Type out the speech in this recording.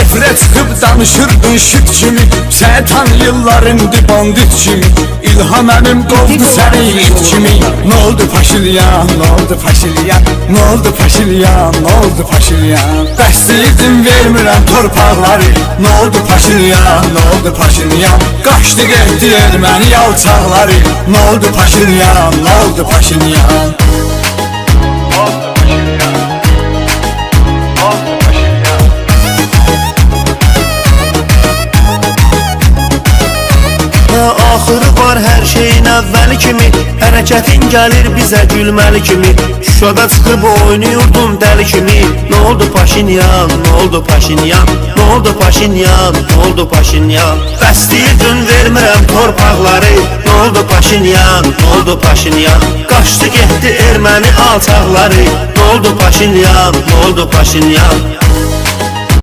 efirə çıxıb danışırdın şit kimi. Səni tanıyırlarındı bandit kimi. İlham əmim qovdu səni it kimi. Nə oldu Paşilyan, nə oldu Paşilyan, nə oldu Paşilyan, nə oldu Paşilyan? Bəs izin vermirəm torpaqları. Nə oldu Paşilyan, nə oldu Paşilyan? Qaçdı getdi erməni alçaqları. Nə oldu Paşilyan, nə oldu Paşilyan? Axırı var hər şeyin əvvəli kimi. Hərəkətin gəlir bizə gülməli kimi. Şuşada çıxıb oynuyordum dəli kimi. Nə oldu Paşinyan, nə oldu Paşinyan, nə oldu Paşinyan, nə oldu Paşinyan? Bəs deyirdin vermirəm torpaqları. Nə oldu Paşinyan, nə oldu Paşinyan? Qaçdı getdi erməni alçaqları. Nə oldu Paşinyan, nə oldu Paşinyan?